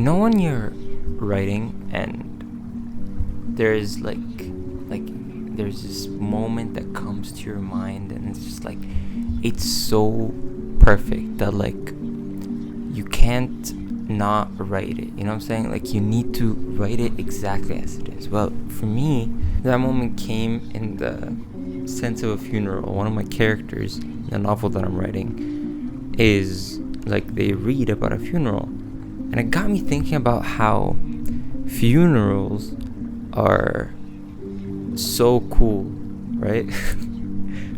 when you're writing and there's there's this moment that comes to your mind and it's just like it's so perfect that you can't not write it, you know what I'm saying? You need to write it exactly as it is. Well, for me, that moment came in the sense of a funeral. One of my characters in the novel that I'm writing is they read about a funeral, and it got me thinking about how funerals are so cool, right?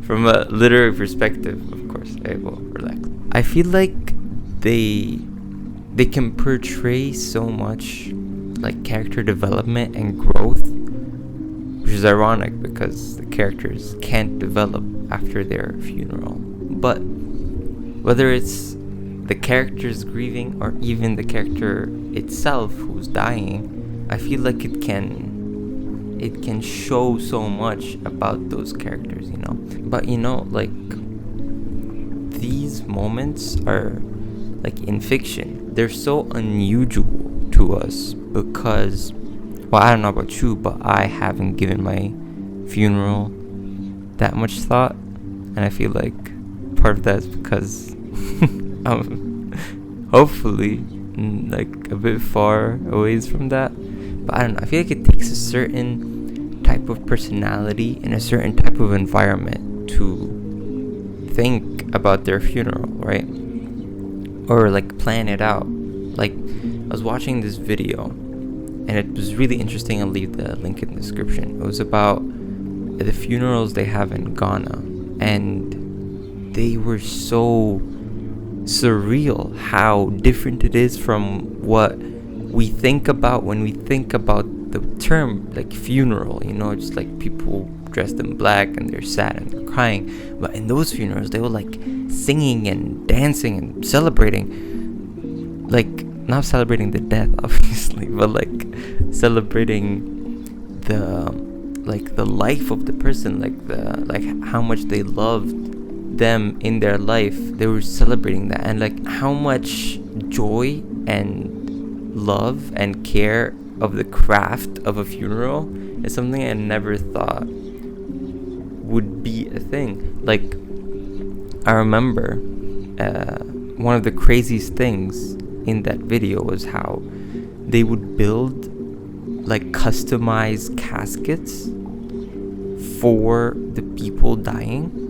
From a literary perspective, of course. I will relax. I feel like they can portray so much character development and growth, which is ironic because the characters can't develop after their funeral. But whether it's the character's grieving or even the character itself who's dying, I feel like it can show so much about those characters, you know. But these moments are in fiction, they're so unusual to us because, well, I don't know about you, but I haven't given my funeral that much thought, and I feel like part of that is because I'm hopefully a bit far away from that. But I don't know, I feel like it takes a certain type of personality and a certain type of environment to think about their funeral, right? Or plan it out. I was watching this video and it was really interesting. I'll leave the link in the description. It was about the funerals they have in Ghana, and they were so surreal how different it is from what we think about when we think about the term funeral, you know. Just people dressed in black and they're sad and they're crying. But in those funerals they were singing and dancing and celebrating, not celebrating the death obviously, but celebrating the life of the person, how much they loved them in their life. They were celebrating that, and how much joy and love and care of the craft of a funeral is something I never thought would be a thing. I remember one of the craziest things in that video was how they would build customized caskets for the people dying.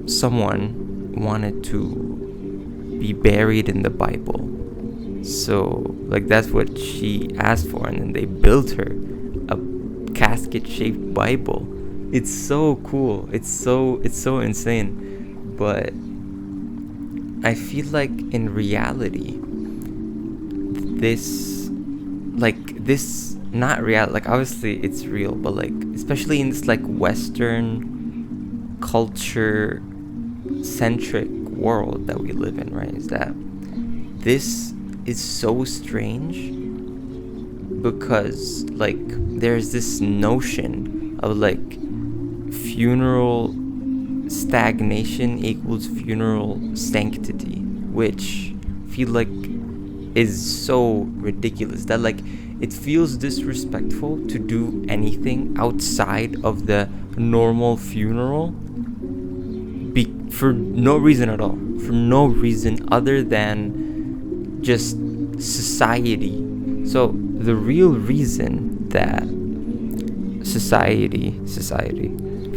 Someone wanted to be buried in the Bible, so that's what she asked for, and then they built her a casket-shaped Bible. It's so cool. It's so insane. But I feel in reality, this not real. Obviously it's real, but especially in this Western culture centric world that we live in, right? Is that this is so strange because there's this notion of funeral stagnation equals funeral sanctity, which I feel is so ridiculous that it feels disrespectful to do anything outside of the normal funeral for no reason at all, for no reason other than just society. So the real reason that society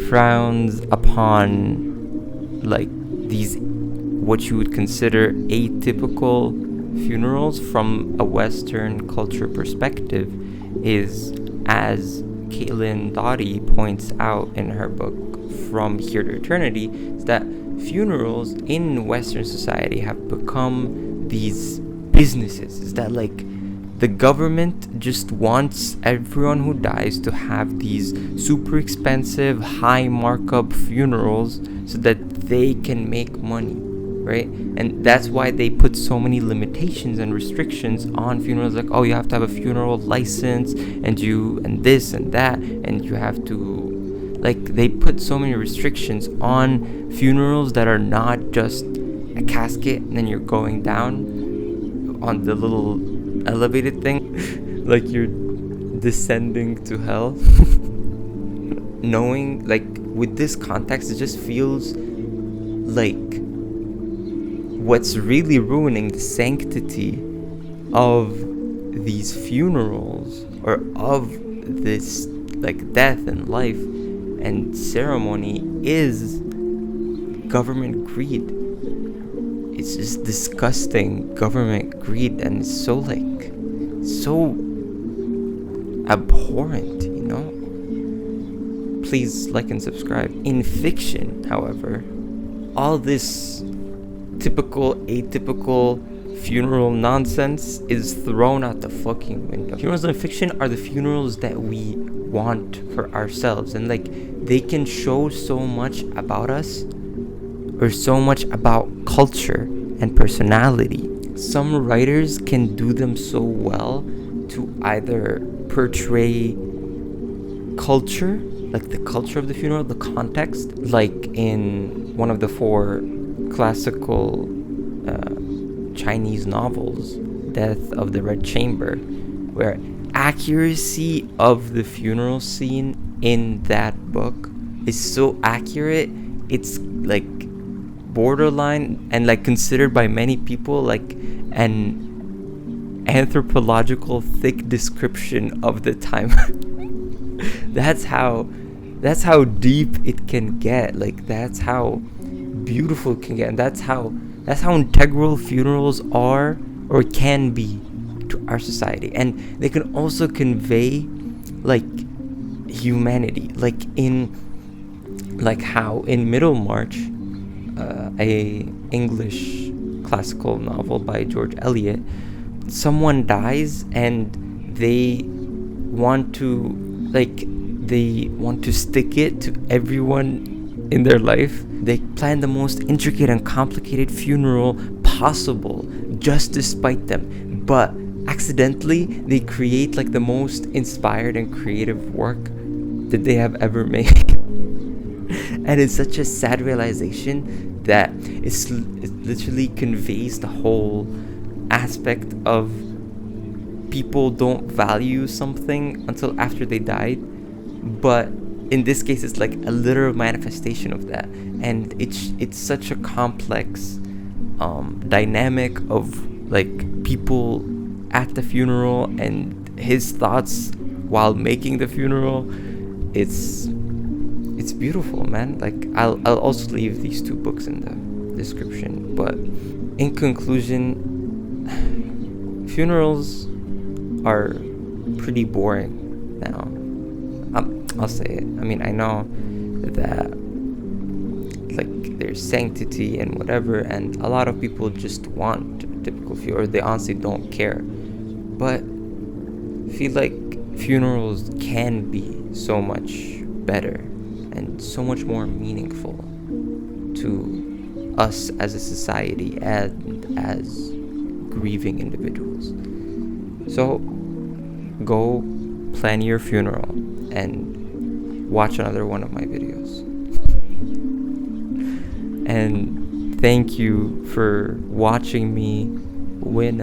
frowns upon these what you would consider atypical funerals from a Western culture perspective is, as Caitlin Doughty points out in her book From Here to Eternity, is that funerals in Western society have become these businesses. Is that the government just wants everyone who dies to have these super expensive, high markup funerals so that they can make money, right? And that's why they put so many limitations and restrictions on funerals. Oh, you have to have a funeral license, and this and that, and you have to they put so many restrictions on funerals that are not just a casket and then you're going down on the little elevated thing, like you're descending to hell. Knowing, like, with this context, it just feels like what's really ruining the sanctity of these funerals, or of this, like, death and life and ceremony, is government greed. It's just disgusting government greed, and it's so, like, so abhorrent, you know? Please like and subscribe. In fiction, however, all this typical, atypical funeral nonsense is thrown out the fucking window. Funerals in fiction are the funerals that we want for ourselves, and, like, they can show so much about us, or so much about culture and personality. Some writers can do them so well to either portray culture, like the culture of the funeral, the context, like in one of the 4 classical Chinese novels, Death of the Red Chamber, where accuracy of the funeral scene in that book is so accurate, it's, like, borderline, and, like, considered by many people like an anthropological thick description of the time. That's how deep it can get. Like, that's how beautiful it can get, and that's how integral funerals are, or can be, to our society. And they can also convey, like, humanity, like how in Middlemarch, a English classical novel by George Eliot, someone dies and they want to stick it to everyone in their life. They plan the most intricate and complicated funeral possible just to spite them, but accidentally they create, like, the most inspired and creative work that they have ever made. And it's such a sad realization that it literally conveys the whole aspect of people don't value something until after they died. But in this case, it's like a literal manifestation of that, and it's such a complex dynamic of, like, people at the funeral and his thoughts while making the funeral. It's beautiful, man. Like, I'll also leave these 2 books in the description. But in conclusion, funerals are pretty boring now. I'll say it. I mean, I know that, like, there's sanctity and whatever, and a lot of people just want a typical funeral, or they honestly don't care. But I feel like funerals can be so much better and so much more meaningful to us as a society and as grieving individuals. So go plan your funeral and watch another one of my videos. And thank you for watching me win